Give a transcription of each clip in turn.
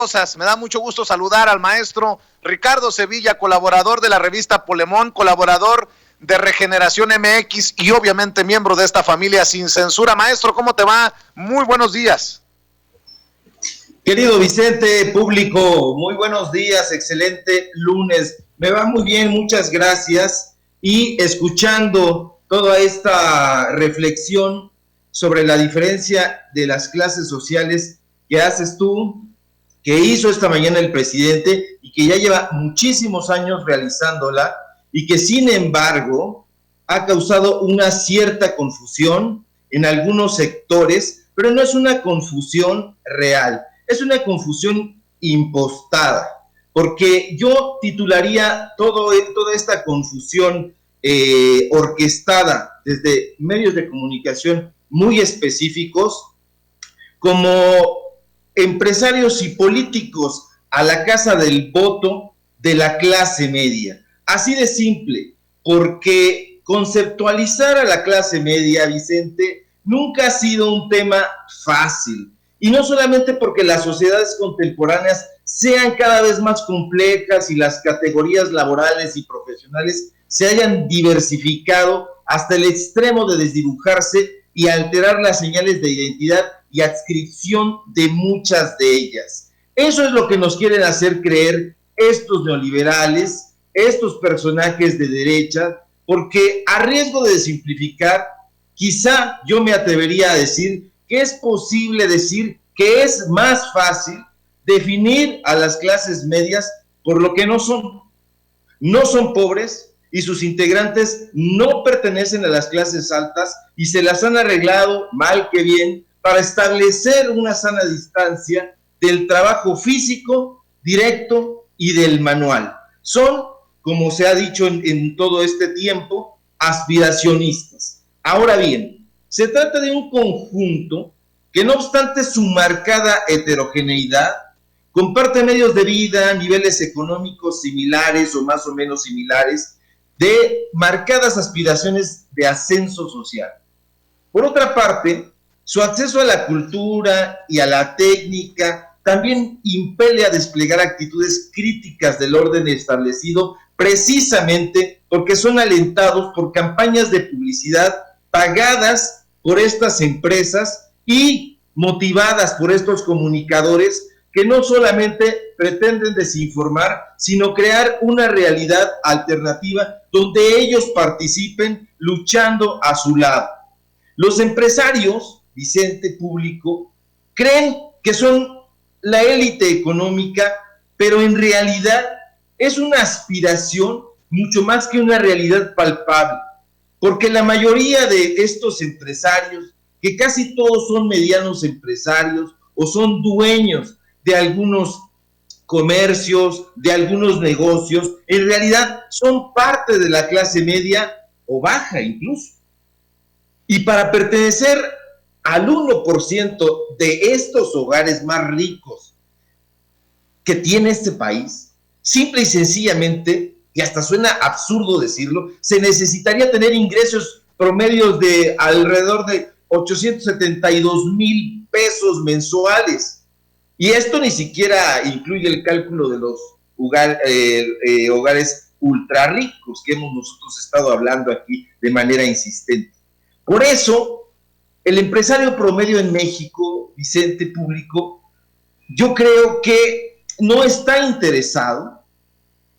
cosas. Me da mucho gusto saludar al maestro Ricardo Sevilla, colaborador de la revista Polemón, colaborador de Regeneración MX y obviamente miembro de esta familia Sin Censura. Maestro, ¿cómo te va? Muy buenos días. Querido Vicente, público, muy buenos días, excelente lunes. Me va muy bien, muchas gracias. Y escuchando toda esta reflexión sobre la diferencia de las clases sociales que haces tú, que hizo esta mañana el presidente y que ya lleva muchísimos años realizándola y que sin embargo ha causado una cierta confusión en algunos sectores, pero no es una confusión real, es una confusión impostada, porque yo titularía toda esta confusión orquestada desde medios de comunicación muy específicos como empresarios y políticos a la casa del voto de la clase media. Así de simple, porque conceptualizar a la clase media, Vicente, nunca ha sido un tema fácil. Y no solamente porque las sociedades contemporáneas sean cada vez más complejas y las categorías laborales y profesionales se hayan diversificado hasta el extremo de desdibujarse y alterar las señales de identidad y adscripción de muchas de ellas. Eso es lo que nos quieren hacer creer estos neoliberales, estos personajes de derecha, porque a riesgo de simplificar, quizá yo me atrevería a decir que es posible decir que es más fácil definir a las clases medias por lo que no son. No son pobres y sus integrantes no pertenecen a las clases altas y se las han arreglado mal que bien para establecer una sana distancia del trabajo físico, directo y del manual. Son, como se ha dicho en todo este tiempo, aspiracionistas. Ahora bien, se trata de un conjunto que no obstante su marcada heterogeneidad, comparte medios de vida, niveles económicos similares o más o menos similares, de marcadas aspiraciones de ascenso social. Por otra parte, su acceso a la cultura y a la técnica también impele a desplegar actitudes críticas del orden establecido precisamente porque son alentados por campañas de publicidad pagadas por estas empresas y motivadas por estos comunicadores que no solamente pretenden desinformar, sino crear una realidad alternativa donde ellos participen luchando a su lado. Los empresarios, Vicente, público, creen que son la élite económica, pero en realidad es una aspiración mucho más que una realidad palpable, porque la mayoría de estos empresarios, que casi todos son medianos empresarios o son dueños de algunos comercios, de algunos negocios, en realidad son parte de la clase media o baja incluso. Y para pertenecer al 1% de estos hogares más ricos que tiene este país, simple y sencillamente, y hasta suena absurdo decirlo, se necesitaría tener ingresos promedios de alrededor de 872,000 pesos mensuales. Y esto ni siquiera incluye el cálculo de los hogares ultra ricos que hemos nosotros estado hablando aquí de manera insistente. Por eso, el empresario promedio en México, Vicente, público, yo creo que no está interesado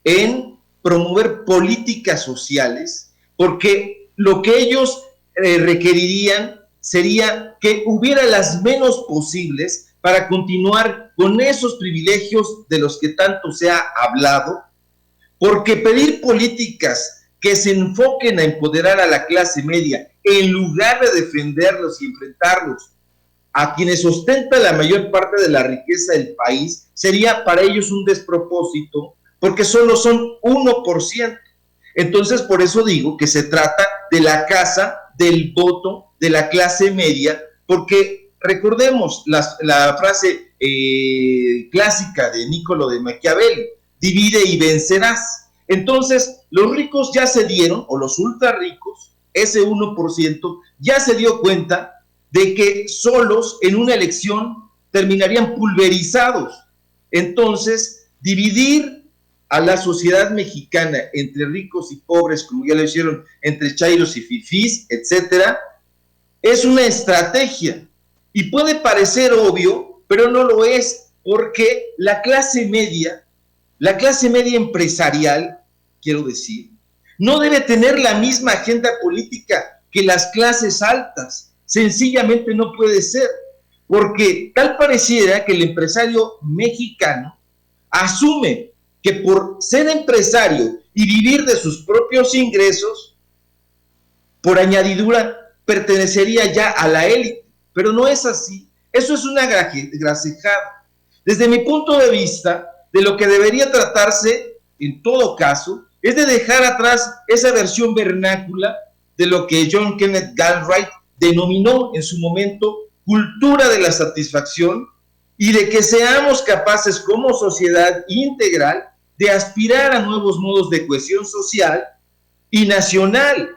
en promover políticas sociales, porque lo que ellos requerirían sería que hubiera las menos posibles para continuar con esos privilegios de los que tanto se ha hablado, porque pedir políticas que se enfoquen a empoderar a la clase media en lugar de defenderlos y enfrentarlos a quienes ostentan la mayor parte de la riqueza del país, sería para ellos un despropósito, porque solo son 1%. Entonces, por eso digo que se trata de la casa del voto de la clase media, porque recordemos la frase clásica de Niccolò de Maquiavelo, divide y vencerás. Entonces, los ricos ya se dieron, o los ultra ricos, ese 1%, ya se dio cuenta de que solos en una elección terminarían pulverizados Entonces, dividir a la sociedad mexicana entre ricos y pobres, como ya lo hicieron, entre chairos y fifís, etcétera, es una estrategia. Y puede parecer obvio, pero no lo es, porque la clase media empresarial, quiero decir, no debe tener la misma agenda política que las clases altas. Sencillamente no puede ser, porque tal pareciera que el empresario mexicano asume que por ser empresario y vivir de sus propios ingresos, por añadidura, pertenecería ya a la élite. Pero no es así. Eso es una grasejada. Desde mi punto de vista, de lo que debería tratarse, en todo caso, es de dejar atrás esa versión vernácula de lo que John Kenneth Galbraith denominó en su momento cultura de la satisfacción, y de que seamos capaces como sociedad integral de aspirar a nuevos modos de cohesión social y nacional,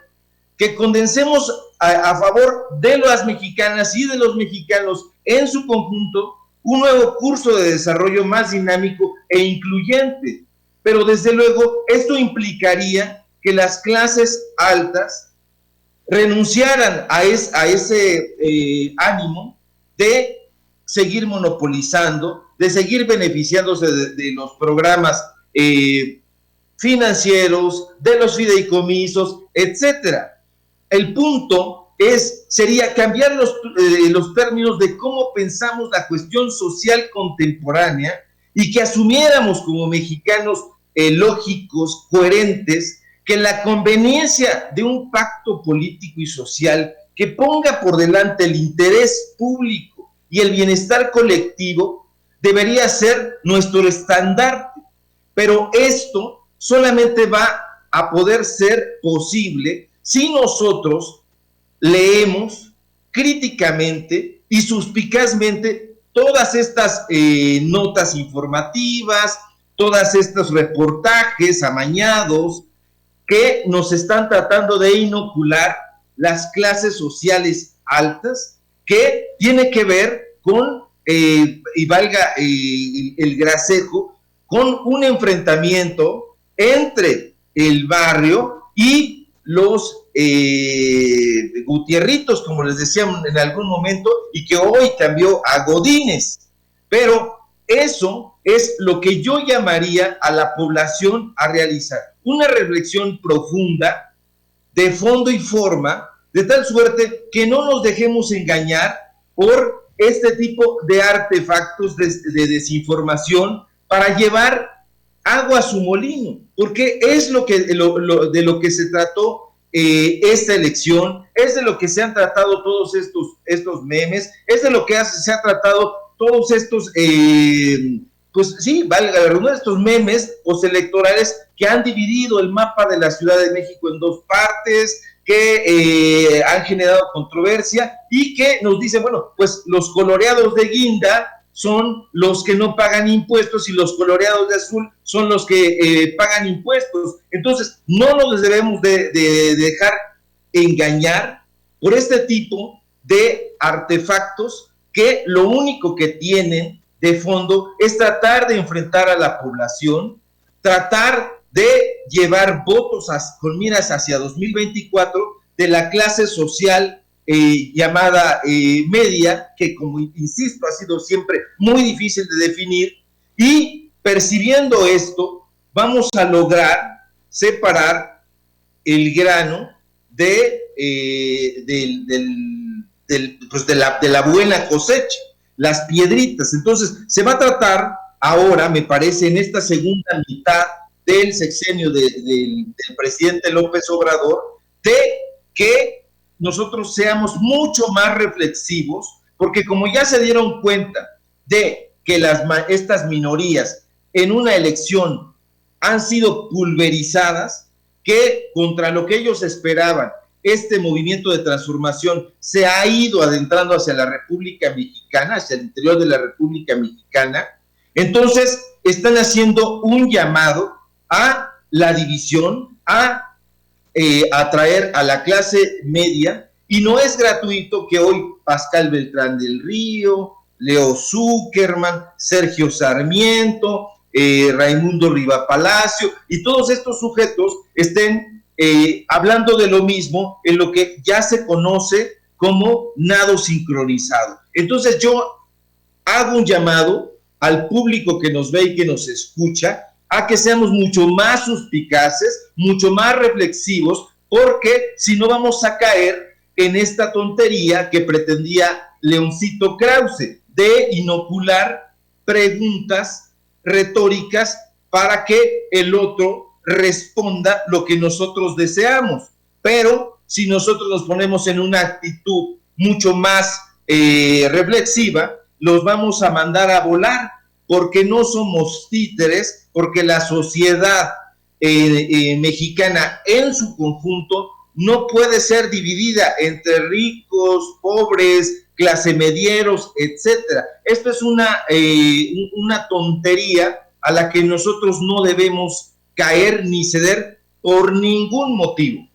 que condensemos a favor de las mexicanas y de los mexicanos en su conjunto un nuevo curso de desarrollo más dinámico e incluyente. Pero desde luego esto implicaría que las clases altas renunciaran a ese ánimo de seguir monopolizando, de seguir beneficiándose de los programas financieros, de los fideicomisos, etcétera. El punto sería cambiar los términos de cómo pensamos la cuestión social contemporánea, y que asumiéramos como mexicanos lógicos, coherentes, que la conveniencia de un pacto político y social que ponga por delante el interés público y el bienestar colectivo debería ser nuestro estandarte. Pero esto solamente va a poder ser posible si nosotros leemos críticamente y suspicazmente todas estas notas informativas, todos estos reportajes amañados que nos están tratando de inocular las clases sociales altas, que tiene que ver con, y valga el gracejo, con un enfrentamiento entre el barrio y los Gutierritos, como les decíamos en algún momento, y que hoy cambió a Godínez. Pero eso es lo que yo llamaría a la población a realizar una reflexión profunda, de fondo y forma, de tal suerte que no nos dejemos engañar por este tipo de artefactos de desinformación para llevar agua a su molino, porque es de lo que se trató esta elección, es de lo que se han tratado todos estos memes, es de lo que se ha tratado todos estos, pues sí, valga la redundancia, estos memes postelectorales que han dividido el mapa de la Ciudad de México en dos partes, que han generado controversia y que nos dicen, bueno, pues los coloreados de guinda son los que no pagan impuestos y los coloreados de azul son los que pagan impuestos. Entonces, no nos debemos de dejar engañar por este tipo de artefactos que lo único que tienen de fondo es tratar de enfrentar a la población, tratar de llevar votos con miras hacia 2024 de la clase social llamada media, que como insisto ha sido siempre muy difícil de definir, y percibiendo esto vamos a lograr separar el grano de la buena cosecha, las piedritas. Entonces se va a tratar ahora, me parece, en esta segunda mitad del sexenio del presidente López Obrador, de que nosotros seamos mucho más reflexivos, porque como ya se dieron cuenta de que estas minorías en una elección han sido pulverizadas, que contra lo que ellos esperaban, este movimiento de transformación se ha ido adentrando hacia la República Mexicana, hacia el interior de la República Mexicana, entonces están haciendo un llamado a la división, a atraer a la clase media, y no es gratuito que hoy Pascal Beltrán del Río, Leo Zuckerman, Sergio Sarmiento, Raimundo Riva Palacio, y todos estos sujetos estén hablando de lo mismo en lo que ya se conoce como nado sincronizado. Entonces yo hago un llamado al público que nos ve y que nos escucha a que seamos mucho más suspicaces, mucho más reflexivos, porque si no vamos a caer en esta tontería que pretendía Leoncito Krause de inocular preguntas retóricas para que el otro responda lo que nosotros deseamos. Pero si nosotros nos ponemos en una actitud mucho más reflexiva, los vamos a mandar a volar, porque no somos títeres, porque la sociedad mexicana en su conjunto no puede ser dividida entre ricos, pobres, clase medieros, etcétera. Esto es una tontería a la que nosotros no debemos caer ni ceder por ningún motivo.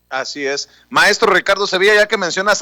Así es. Maestro Ricardo Sevilla, ya que mencionas a